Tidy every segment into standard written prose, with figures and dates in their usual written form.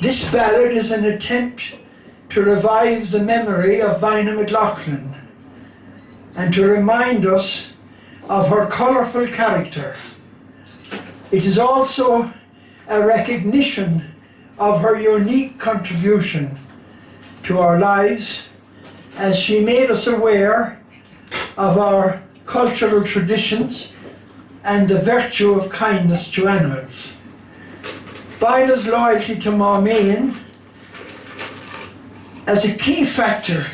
This ballad is an attempt to revive the memory of Bina Mc Loughlin and to remind us of her colourful character. It is also a recognition of her unique contribution to our lives as she made us aware of our cultural traditions and the virtue of kindness to animals. Bina's loyalty to Maumain as a key factor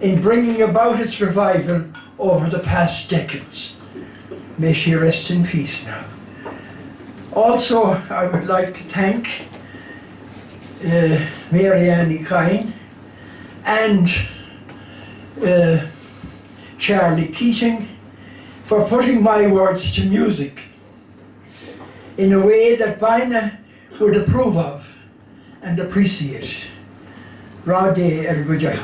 in bringing about its revival over the past decades. May she rest in peace now. Also, I would like to thank Marianne Kine and Charlie Keating for putting my words to music in a way that Bina would approve of and appreciate. Rade El Gujaira.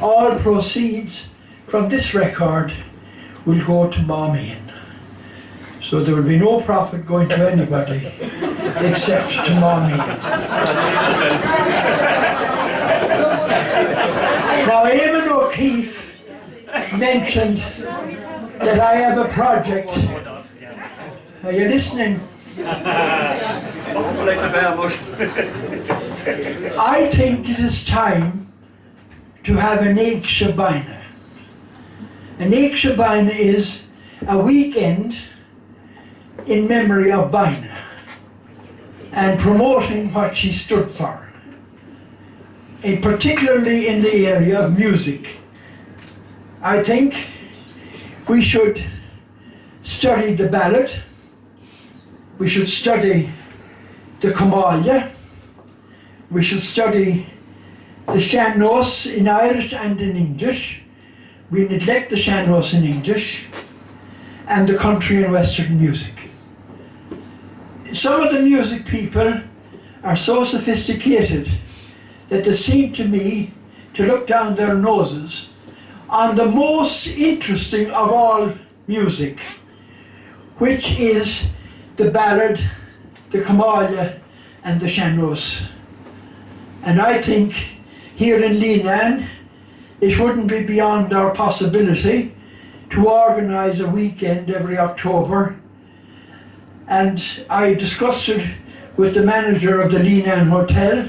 All proceeds from this record will go to Maumain. So there will be no profit going to anybody except to Maumain. Now, Eamon O'Keefe mentioned that I have a project. Are you listening? I think it is time to have an Éag Shabina. An Éag Shabina is a weekend in memory of Bina and promoting what she stood for, and particularly in the area of music. I think we should study the ballad, we should study the Comáile, we should study the sean-nós in Irish and in English. We neglect the sean-nós in English, and the country and western music. Some of the music people are so sophisticated that they seem to me to look down their noses on the most interesting of all music, which is the ballad, the Comáile and the sean-nós. And I think here in Leenane it wouldn't be beyond our possibility to organise a weekend every October. And I discussed it with the manager of the Leenane Hotel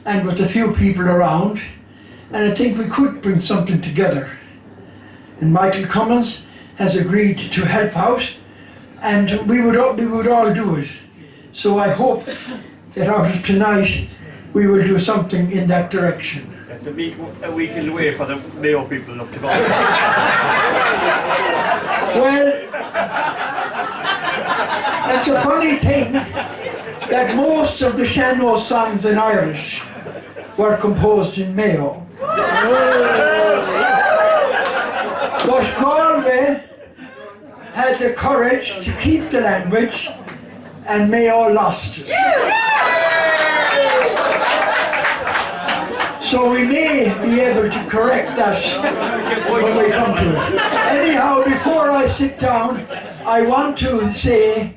and with a few people around, and I think we could bring something together. And Michael Cummins has agreed to help out, and we would all do it. So I hope that out of tonight we will do something in that direction. It's a weekend away for the Mayo people up to Galway. Well, it's a funny thing that most of the sean-nós songs in Irish were composed in Mayo. But Galway had the courage to keep the language, and Mayo lost it. So we may be able to correct that when we come to it. Anyhow, before I sit down, I want to say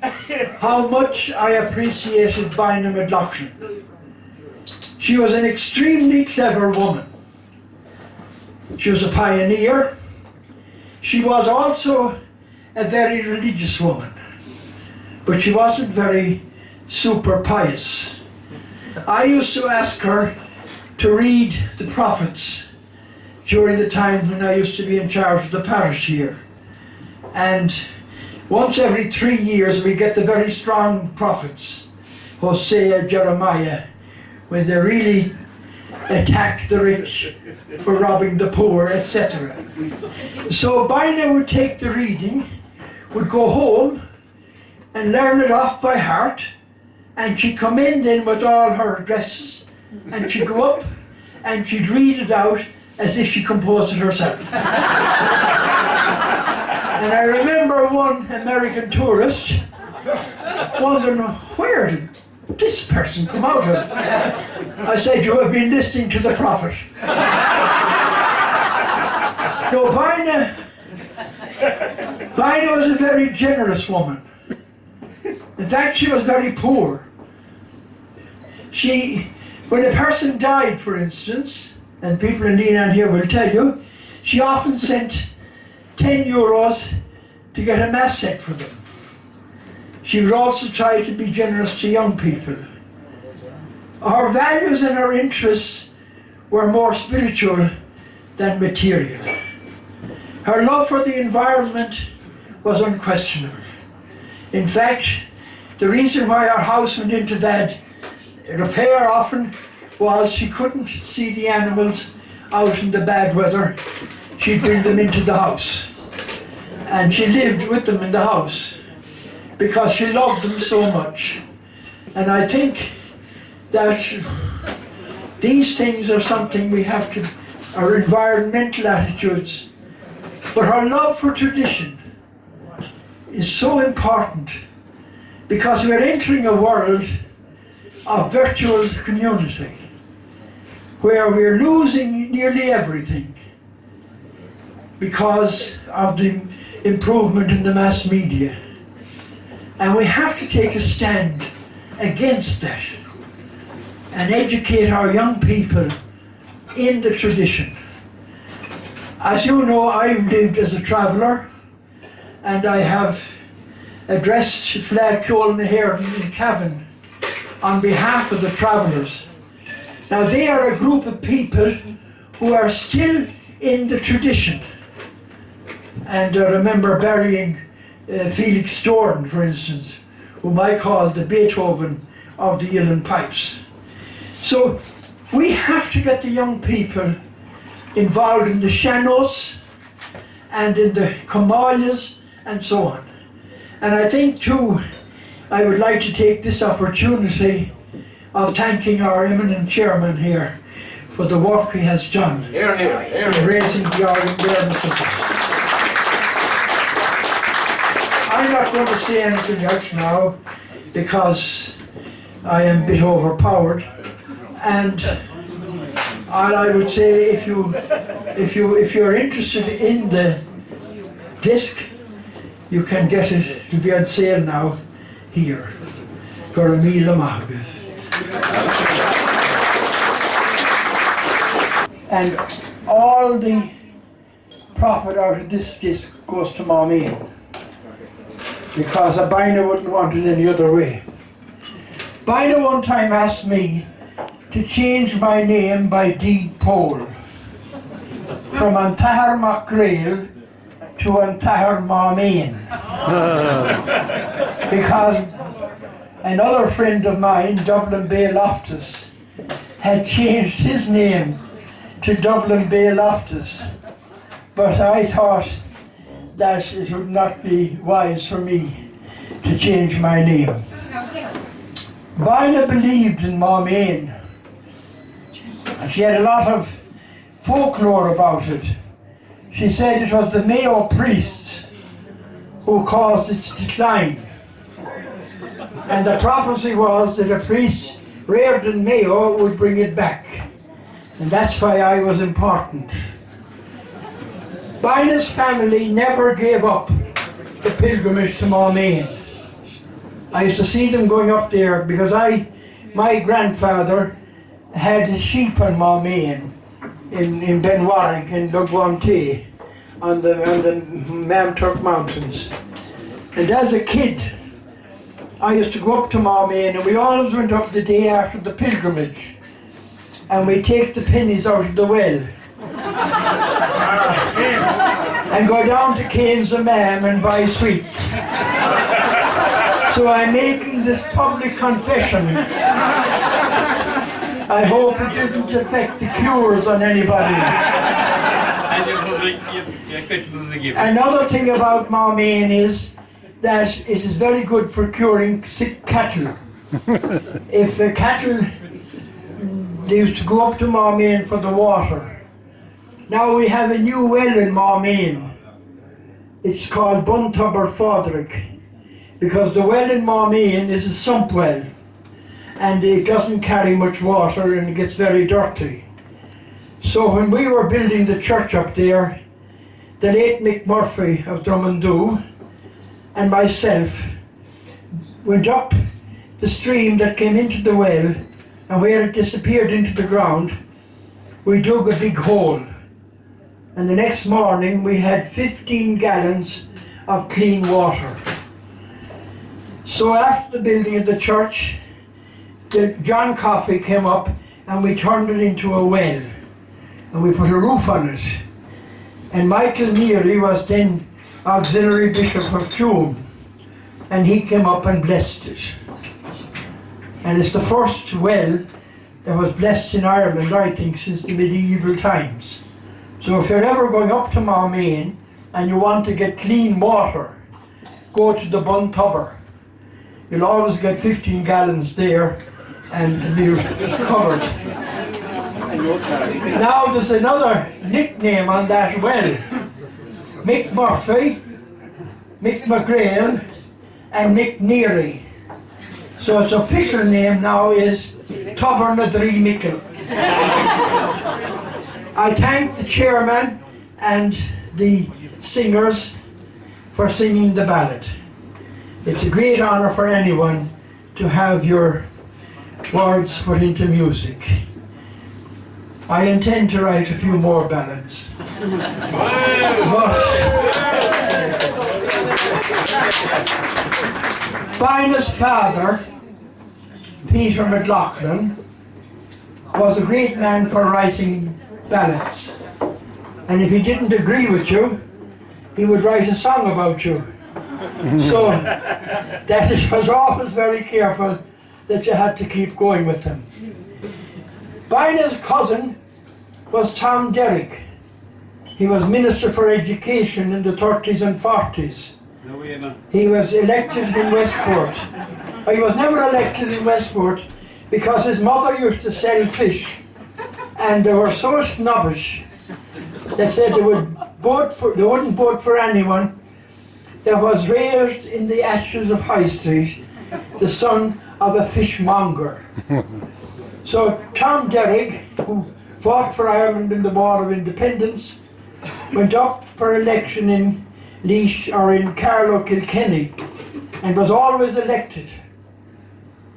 how much I appreciated Bina Mc Loughlin. She was an extremely clever woman. She was a pioneer. She was also a very religious woman, but she wasn't very super pious. I used to ask her to read the prophets during the time when I used to be in charge of the parish here. And once every 3 years we get the very strong prophets, Hosea, Jeremiah, when they really attack the rich for robbing the poor, etc. So Bina would take the reading, would go home and learn it off by heart, and she'd come in then with all her dresses, and she'd go up and she'd read it out as if she composed it herself. And I remember one American tourist wondering, where did this person come out of? I said, you have been listening to the prophet. No, Bina was a very generous woman. In fact, she was very poor. when a person died, for instance, and people in Leenane here will tell you, she often sent 10 euros to get a mass set for them. She would also try to be generous to young people. Her values and her interests were more spiritual than material. Her love for the environment was unquestionable. In fact, the reason why our house went into bad repair often was she couldn't see the animals out in the bad weather. She'd bring them into the house. And she lived with them in the house because she loved them so much. And I think that these things are something we have to, our environmental attitudes. But her love for tradition is so important because we're entering a world of virtual community where we're losing nearly everything because of the improvement in the mass media. And we have to take a stand against that and educate our young people in the tradition. As you know, I've lived as a traveller and I have addressed Fleadh Ceolanna here in Cavan on behalf of the travellers. Now they are a group of people who are still in the tradition. And I remember burying Felix Storn, for instance, whom I called the Beethoven of the Uilleann Pipes. So we have to get the young people involved in the sean-nós and in the comáilias and so on. And I think too, I would like to take this opportunity of thanking our eminent chairman here for the work he has done in raising the awareness of it. I'm not going to say anything else now because I am a bit overpowered. And all I would say, if you're interested in the disc, you can get it. It'll be on sale now here for Mc Loughlin. And all the profit out of this disc goes to Mc because a Bina wouldn't want it any other way. Bina one time asked me to change my name by deed poll from Antahar Mc Greal to Antahar Mc because another friend of mine, Dublin Bay Loftus, had changed his name to Dublin Bay Loftus, but I thought that it would not be wise for me to change my name. Bina believed in Mc. She had a lot of folklore about it. She said it was the Mayo priests who caused its decline. And the prophecy was that a priest reared in Mayo would bring it back. And that's why I was important. Bina's family never gave up the pilgrimage to Mc. I used to see them going up there because my grandfather had his sheep on Mc in Benwarrick in Lugwante on the Mamturk Mountains. And as a kid, I used to go up to Mc and we always went up the day after the pilgrimage and we take the pennies out of the well and go down to Cain's Imam and buy sweets. So I'm making this public confession. I hope it didn't affect the cures on anybody. Another thing about Mc is that it is very good for curing sick cattle. If the cattle, they used to go up to Mc for the water. Now we have a new well in Mc. It's called Buntubber Fodrick because the well in Mc is a sump well. And it doesn't carry much water and it gets very dirty. So when we were building the church up there, the late Mick Murphy of Drummondoo and myself went up the stream that came into the well and where it disappeared into the ground, we dug a big hole. And the next morning we had 15 gallons of clean water. So after the building of the church, John Coffey came up and we turned it into a well. And we put a roof on it. And Michael Neary was then auxiliary bishop of Tuam. And he came up and blessed it. And it's the first well that was blessed in Ireland, I think, since the medieval times. So if you're ever going up to Marmain and you want to get clean water, go to the Buntubber. You'll always get 15 gallons there and it's covered. Now there's another nickname on that well. Mc Murphy, Mc Greal and Mc Neary. So its official name now is Tubber na Drí Mickle. I thank the chairman and the singers for singing the ballad. It's a great honour for anyone to have your words put into music. I intend to write a few more ballads. Bina's father, Peter Mc Loughlin, was a great man for writing ballads. And if he didn't agree with you, he would write a song about you. So that was always very careful that you had to keep going with him. Bina's cousin was Tom Derrick. He was Minister for Education in the 30s and 40s. He was elected in Westport. He was never elected in Westport because his mother used to sell fish, and they were so snobbish. They said they wouldn't vote for anyone that was raised in the ashes of High Street, the son of a fishmonger. So Tom Derrick, who fought for Ireland in the War of Independence, went up for election in Laois or in Carlow, Kilkenny, and was always elected,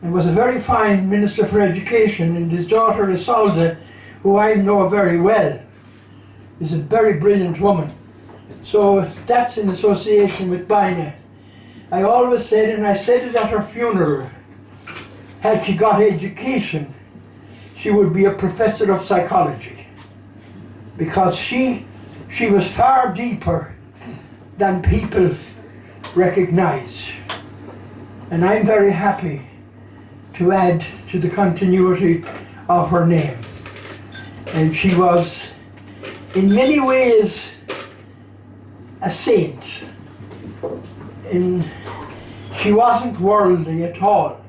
and was a very fine Minister for Education. And his daughter Isolde, who I know very well, is a very brilliant woman. So that's in association with Bina. I always said, and I said it at her funeral, had she got education, she would be a professor of psychology, because she was far deeper than people recognize. And I'm very happy to add to the continuity of her name. And she was in many ways a saint. She wasn't worldly at all.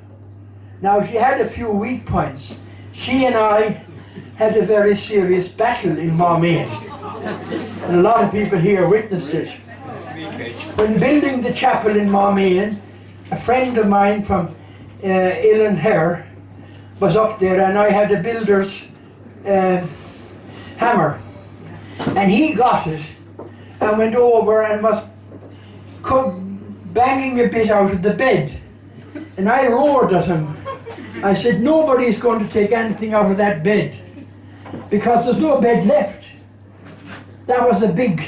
Now, she had a few weak points. She and I had a very serious battle in Marmain, and a lot of people here witnessed it. When building the chapel in Marmain, a friend of mine from Illenhare was up there, and I had a builder's hammer, and he got it and went over and was banging a bit out of the bed, and I roared at him. I said, nobody's going to take anything out of that bed because there's no bed left. That was a big,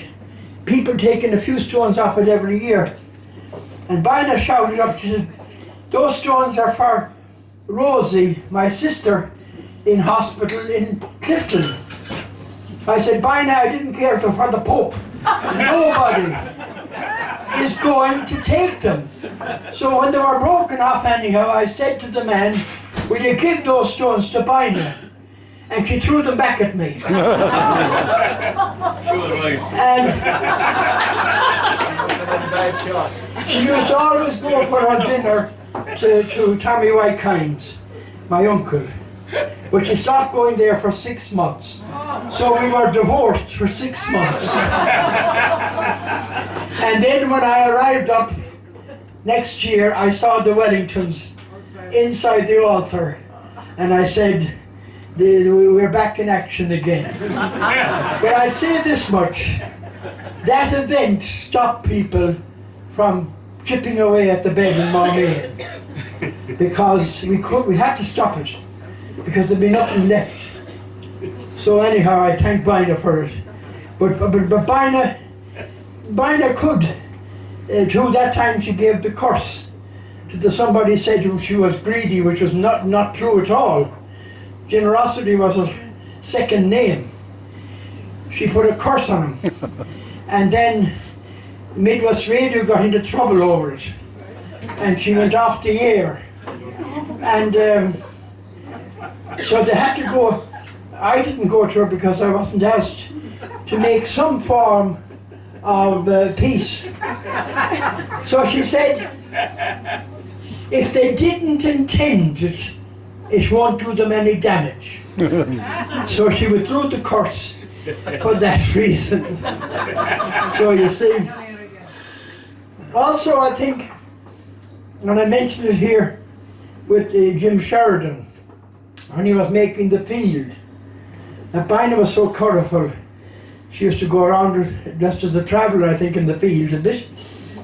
people taking a few stones off it every year. And Bina shouted up, she said, those stones are for Rosie, my sister, in hospital in Clifton. I said, Bina, I didn't care for the Pope. Nobody is going to take them. So when they were broken off anyhow, I said to the man, will you give those stones to Bina? And she threw them back at me. And she used to always go for her dinner to Tommy Whitekind, my uncle. But she stopped going there for 6 months. So we were divorced for 6 months. And then when I arrived up next year, I saw the Wellingtons inside the altar. And I said, we're back in action again. But I say this much, that event stopped people from chipping away at the bed in Marmain, because we had to stop it, because there'd be nothing left. So anyhow, I thank Bina for it. But Bina could, through that time she gave the curse. Somebody said she was greedy, which was not true at all. Generosity was her second name. She put a curse on him. And then Midwest Radio got into trouble over it. And she went off the air. And so they had to go. I didn't go to her because I wasn't asked to make some form of peace. So she said, if they didn't intend it, it won't do them any damage. So she withdrew the curse for that reason. So you see. Also, I think, and I mentioned it here with Jim Sheridan, when he was making the field, that Bina was so colourful. She used to go around just as a traveller, I think, in the field a bit.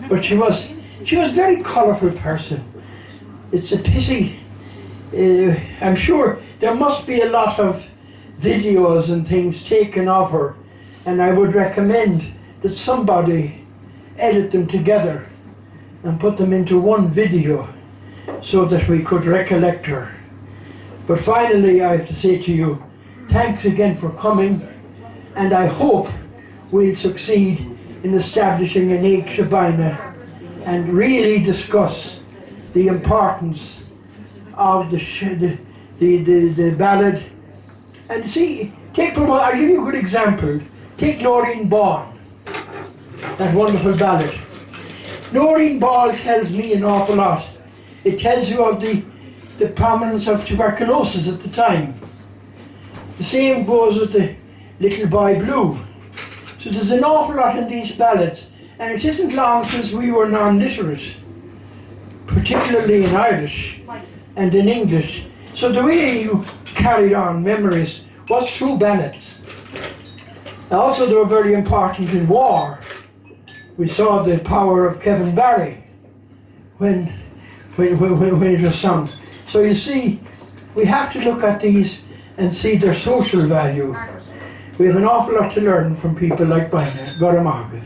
But she was a very colourful person. It's a pity. I'm sure there must be a lot of videos and things taken of her, and I would recommend that somebody edit them together and put them into one video so that we could recollect her. But finally, I have to say to you, thanks again for coming, and I hope we'll succeed in establishing an H of Bina and really discuss the importance of the ballad. And see, I'll give you a good example. Take Noreen Ball, that wonderful ballad. Noreen Ball tells me an awful lot. It tells you of the prominence of tuberculosis at the time. The same goes with the Little Boy Blue. So there's an awful lot in these ballads, and it isn't long since we were non-literate, particularly in Irish and in English. So the way you carried on memories was through ballads. Also, they were very important in war. We saw the power of Kevin Barry when it was sung. So you see, we have to look at these and see their social value. We have an awful lot to learn from people like Bina. God among us.